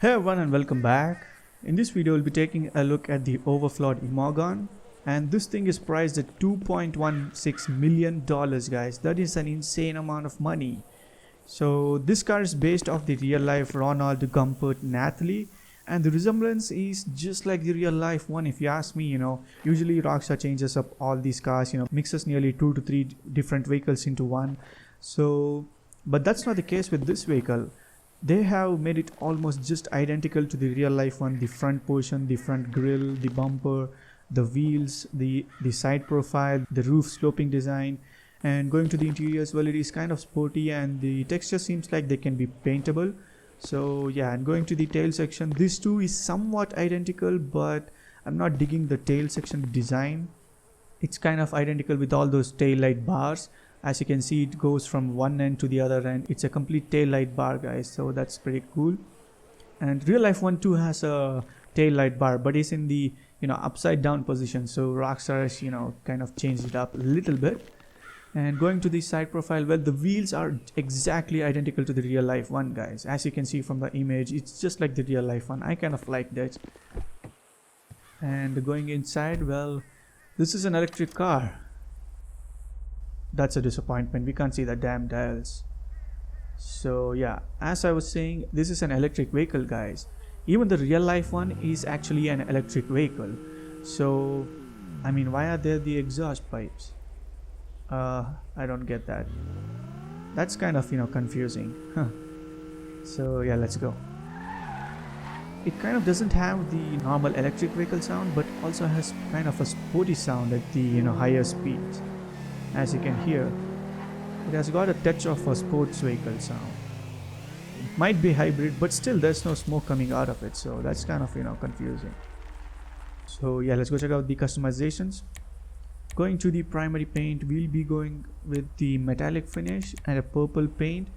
Hey everyone and welcome back. In this video we'll be taking a look at the Overflod Imorgon, and this thing is priced at $2.16 million guys. That is an insane amount of money. So this car is based off the real life Ronald Gumpert Nathalie, and the resemblance is just like the real life one if you ask me. Usually Rockstar changes up all these cars, mixes nearly 2 to 3 different vehicles into one. But that's not the case with this vehicle. They have made it almost just identical to the real life one. The front portion, the front grille, the bumper, the wheels, the side profile, the roof sloping design, and going to the interior as well, it is kind of sporty and the texture seems like they can be paintable. So yeah, and going to the tail section, this too is somewhat identical, but I'm not digging the tail section design. It's kind of identical with all those tail light bars. As you can see, it goes from one end to the other end. It's a complete tail light bar guys, so that's pretty cool. And real life one too has a tail light bar, but it's in the upside down position, so Rockstar has kind of changed it up a little bit. And going to the side profile, well, the wheels are exactly identical to the real life one guys. As you can see from the image, it's just like the real life one. I kind of like that. And going inside, well, this is an electric car. That's a disappointment. We can't see the damn dials. So yeah, as I was saying, this is an electric vehicle guys. Even the real life one is actually an electric vehicle. So I mean, why are there the exhaust pipes? I don't get that. That's kind of confusing. So yeah, let's go. It kind of doesn't have the normal electric vehicle sound, but also has kind of a sporty sound at the higher speeds. As you can hear, it has got a touch of a sports vehicle sound. It might be hybrid, but still there's no smoke coming out of it, so that's kind of confusing. So yeah, let's go check out the customizations. Going to the primary paint, we'll be going with the metallic finish and a purple paint.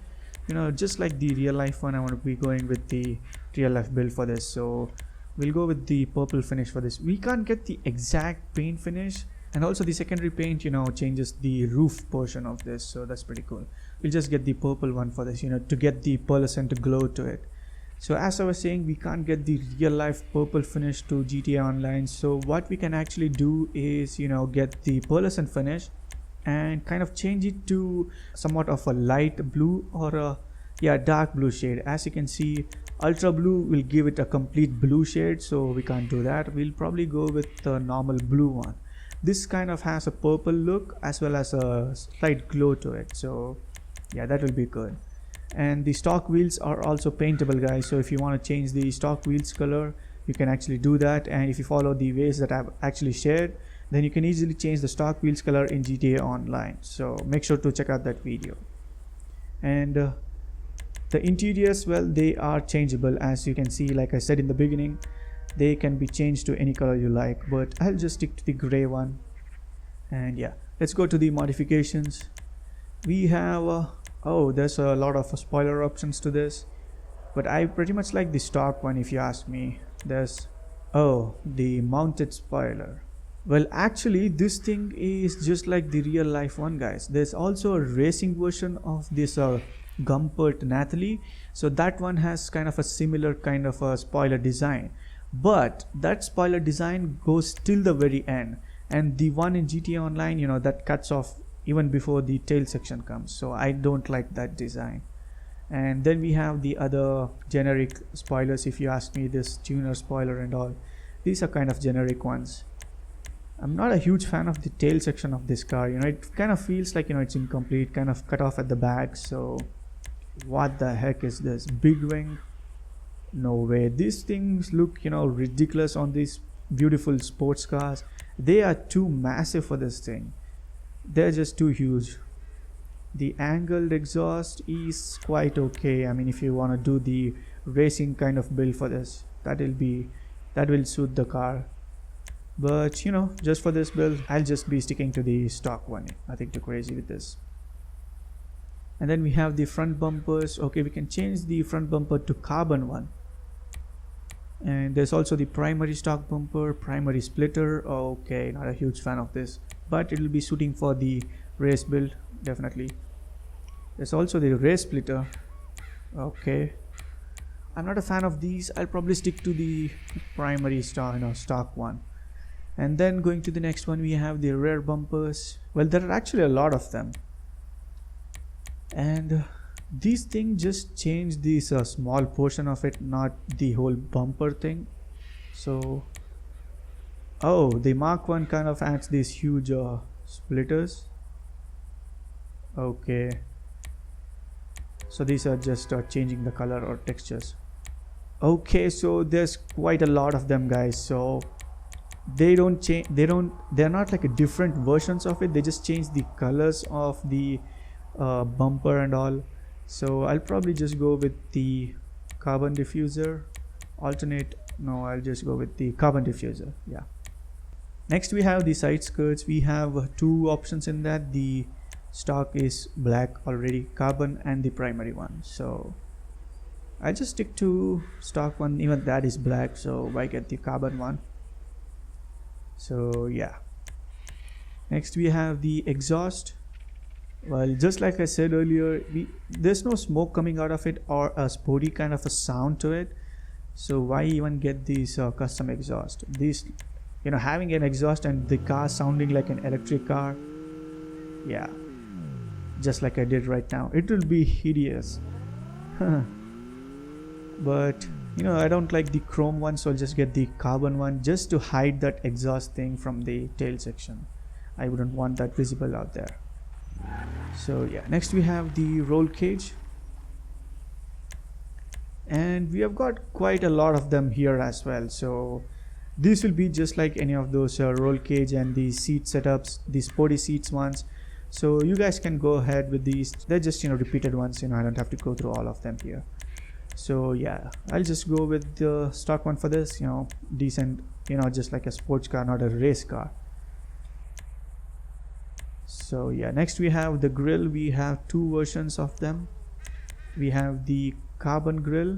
Just like the real life one, I want to be going with the real life build for this, so we'll go with the purple finish for this. We can't get the exact paint finish, and also the secondary paint changes the roof portion of this, so that's pretty cool. We'll just get the purple one for this, to get the pearlescent glow to it. So as I was saying, we can't get the real life purple finish to GTA Online, so what we can actually do is get the pearlescent finish and kind of change it to somewhat of a light blue or a dark blue shade. As you can see, ultra blue will give it a complete blue shade, so we can't do that. We'll probably go with the normal blue one. This kind of has a purple look as well as a slight glow to it, so yeah, that will be good. And the stock wheels are also paintable guys, so if you want to change the stock wheels color, you can actually do that. And if you follow the ways that I've actually shared, then you can easily change the stock wheels color in GTA Online, so make sure to check out that video. And the interiors, well, they are changeable. As you can see, like I said in the beginning, they can be changed to any color you like, but I'll just stick to the gray one. And yeah, let's go to the modifications. We have there's a lot of spoiler options to this, but I pretty much like the stock one if you ask me. There's the mounted spoiler. Well, actually this thing is just like the real life one guys. There's also a racing version of this Gumpert Nathalie, so that one has kind of a similar kind of a spoiler design, but that spoiler design goes till the very end, and the one in GTA Online, that cuts off even before the tail section comes, so I don't like that design. And then we have the other generic spoilers if you ask me, this tuner spoiler and all. These are kind of generic ones. I'm not a huge fan of the tail section of this car. It kind of feels like it's incomplete, kind of cut off at the back. So what the heck is this? Big wing? No way. These things look ridiculous on these beautiful sports cars. They are too massive for this thing. They're just too huge. The angled exhaust is quite okay. I mean, if you want to do the racing kind of build for this, that will suit the car. But just for this build, I'll just be sticking to the stock one. Nothing too crazy with this. And then we have the front bumpers. Okay, we can change the front bumper to carbon one. And there's also the primary stock bumper, primary splitter. Okay, not a huge fan of this, but it will be suiting for the race build definitely. There's also the race splitter. Okay, I'm not a fan of these. I'll probably stick to the primary stock one. And then going to the next one, we have the rear bumpers. Well, there are actually a lot of them, and these things just change this small portion of it, not the whole bumper thing. So oh, the Mark 1 kind of adds these huge splitters. Okay, so these are just changing the color or textures. Okay, so there's quite a lot of them, guys. So they don't change, they're not like a different versions of it, they just change the colors of the bumper and all. So I'll probably just go with the carbon diffuser. I'll just go with the carbon diffuser. Yeah. Next we have the side skirts. We have two options in that. The stock is black already, carbon, and the primary one. So I'll just stick to stock one, even that is black, so why get the carbon one? So yeah. Next we have the exhaust. Well, just like I said earlier, there's no smoke coming out of it or a sporty kind of a sound to it, so why even get these custom exhaust? These, having an exhaust and the car sounding like an electric car, yeah, just like I did right now, it will be hideous. But I don't like the chrome one, so I'll just get the carbon one just to hide that exhaust thing from the tail section. I wouldn't want that visible out there. So yeah, next we have the roll cage, and we have got quite a lot of them here as well. So this will be just like any of those roll cage and the seat setups, the sporty seats ones. So you guys can go ahead with these. They're just repeated ones. I don't have to go through all of them here. So yeah, I'll just go with the stock one for this. Decent, just like a sports car, not a race car. So yeah, next we have the grille. We have two versions of them. We have the carbon grille.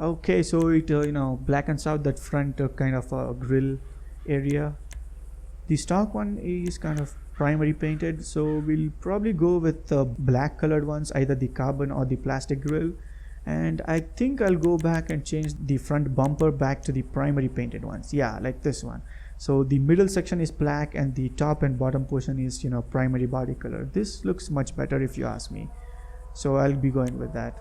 Okay, so it blackens out that front kind of grille area. The stock one is kind of primary painted, so we'll probably go with the black colored ones, either the carbon or the plastic grille. And I think I'll go back and change the front bumper back to the primary painted ones. Yeah, like this one. So the middle section is black and the top and bottom portion is primary body color. This looks much better if you ask me, so I'll be going with that.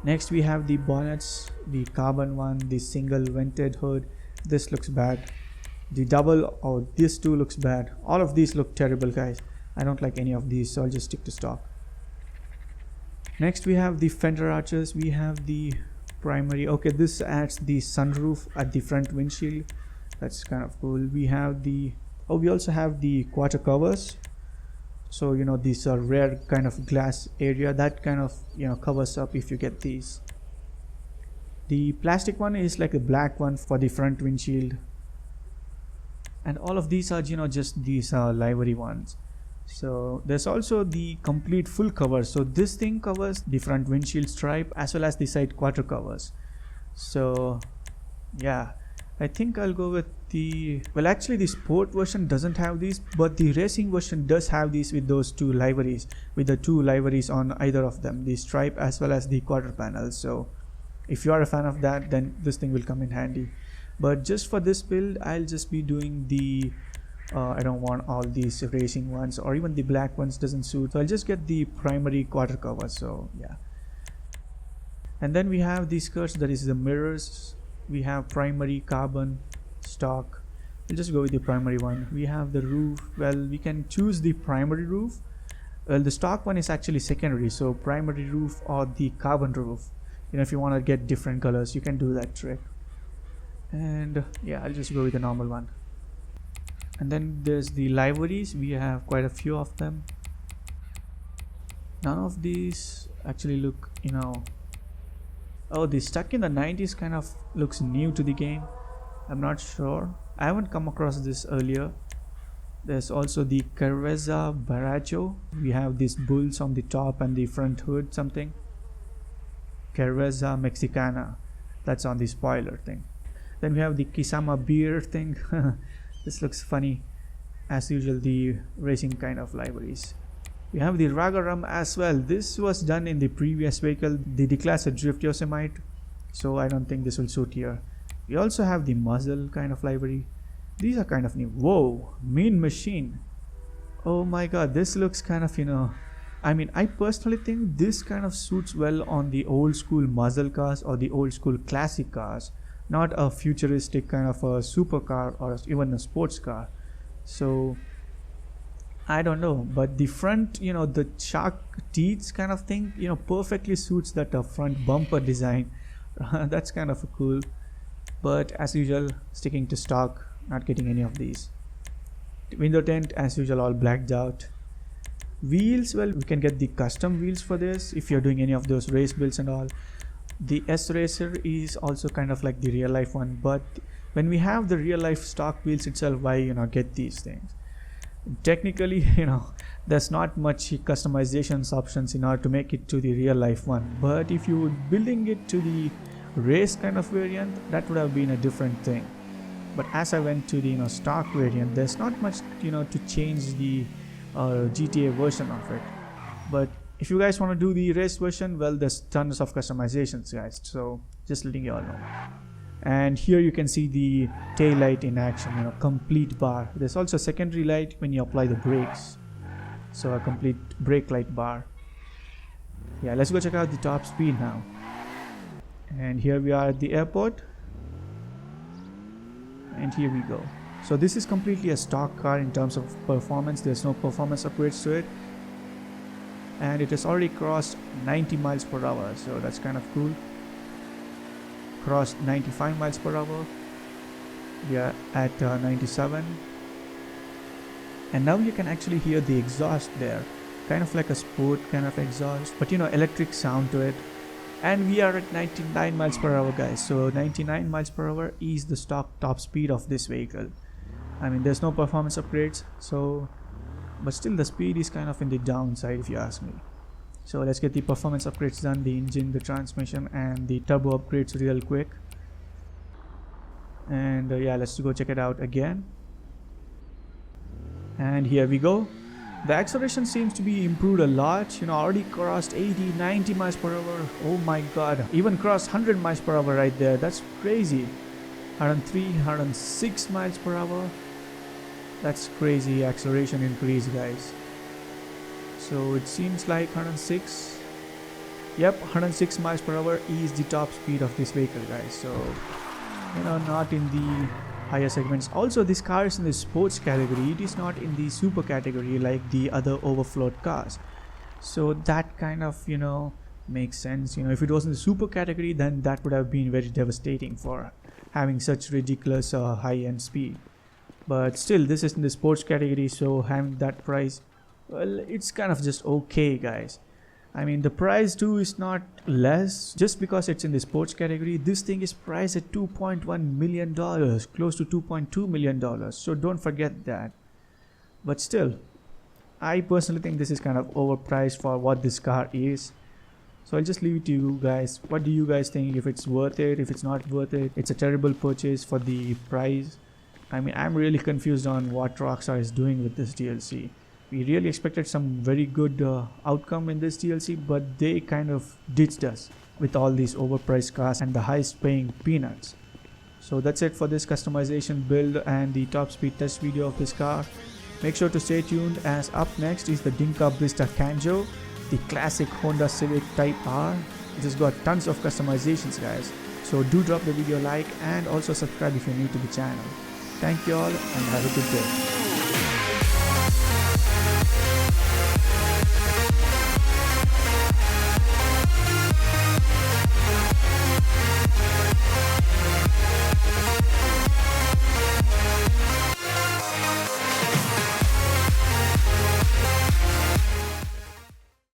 Next we have the bonnets, the carbon one, the single vented hood. This looks bad. The double, oh, this too looks bad. All of these look terrible, guys. I don't like any of these, so I'll just stick to stock. Next we have the fender arches. We have the primary. Okay, this adds the sunroof at the front windshield. That's kind of cool. We have we also have the quarter covers. So these are rare kind of glass area that kind of covers up if you get these. The plastic one is like a black one for the front windshield, and all of these are just these livery ones. So there's also the complete full cover. So this thing covers the front windshield stripe as well as the side quarter covers. So yeah, I think I'll go with the, well, actually the sport version doesn't have these, but the racing version does have these with those two liveries, with the two liveries on either of them, the stripe as well as the quarter panel. So if you are a fan of that, then this thing will come in handy. But just for this build, I'll just be doing the I don't want all these racing ones, or even the black ones doesn't suit, so I'll just get the primary quarter cover. So yeah, and then we have the skirts, that is the mirrors. We have primary, carbon, stock. We'll just go with the primary one. We have the roof. Well, we can choose the primary roof. Well, the stock one is actually secondary, so primary roof or the carbon roof. If you want to get different colors, you can do that trick. And yeah, I'll just go with the normal one. And then there's the liveries. We have quite a few of them. None of these actually look, oh, the stuck in the 90s kind of looks new to the game. I'm not sure, I haven't come across this earlier. There's also the Cerveza Baracho. We have these bulls on the top and the front hood, something Cerveza Mexicana, that's on the spoiler thing. Then we have the Kisama beer thing. This looks funny. As usual, the racing kind of liveries. We have the Ragaram as well. This was done in the previous vehicle, the Declassed Drift Yosemite, so I don't think this will suit here. We also have the muzzle kind of livery. These are kind of new. Whoa, Mean Machine. Oh my god, this looks kind of, I personally think this kind of suits well on the old school muscle cars or the old school classic cars, not a futuristic kind of a supercar or even a sports car. So I don't know, but the front, the shark teeth kind of thing, perfectly suits that front bumper design. That's kind of cool. But as usual, sticking to stock, not getting any of these. Window tint, as usual, all blacked out. Wheels, well, we can get the custom wheels for this if you're doing any of those race builds and all. The S Racer is also kind of like the real life one, but when we have the real life stock wheels itself, why get these things? Technically, there's not much customizations options in order to make it to the real life one, but if you would building it to the race kind of variant, that would have been a different thing. But as I went to the stock variant, there's not much to change the GTA version of it. But if you guys want to do the race version, well, there's tons of customizations, guys, so just letting you all know. And here you can see the tail light in action, complete bar. There's also a secondary light when you apply the brakes, so a complete brake light bar. Yeah, let's go check out the top speed now. And here we are at the airport, and here we go. So this is completely a stock car in terms of performance. There's no performance upgrades to it, and it has already crossed 90 miles per hour, so that's kind of cool. Crossed 95 miles per hour. We are at 97, and now you can actually hear the exhaust there, kind of like a sport kind of exhaust, but electric sound to it. And we are at 99 miles per hour, guys. So 99 miles per hour is the stock top speed of this vehicle. There's no performance upgrades, so but still the speed is kind of in the downside if you ask me. So let's get the performance upgrades done, the engine, the transmission, and the turbo upgrades real quick. And yeah, let's go check it out again. And here we go. The acceleration seems to be improved a lot, already crossed 80, 90 miles per hour. Oh my god, even crossed 100 miles per hour right there. That's crazy. 103, 106 miles per hour. That's crazy acceleration increase, guys. So it seems like 106. Yep, 106 miles per hour is the top speed of this vehicle, guys. So not in the higher segments. Also, this car is in the sports category. It is not in the super category like the other Overflod cars. So that kind of makes sense. If it was in the super category, then that would have been very devastating for having such ridiculous high-end speed. But still, this is in the sports category, so having that price, well, it's kind of just okay, guys. The price too is not less just because it's in the sports category. This thing is priced at $2.1 million, close to $2.2 million. So don't forget that. But still, I personally think this is kind of overpriced for what this car is. So I'll just leave it to you guys. What do you guys think? If it's worth it, if it's not worth it, it's a terrible purchase for the price. I'm really confused on what Rockstar is doing with this DLC. We really expected some very good outcome in this DLC, but they kind of ditched us with all these overpriced cars and the Heist paying peanuts. So that's it for this customization build and the top speed test video of this car. Make sure to stay tuned, as up next is the Dinka Blista Kanjo, the classic Honda Civic Type R. It has got tons of customizations, guys. So do drop the video like and also subscribe if you're new to the channel. Thank you all and have a good day.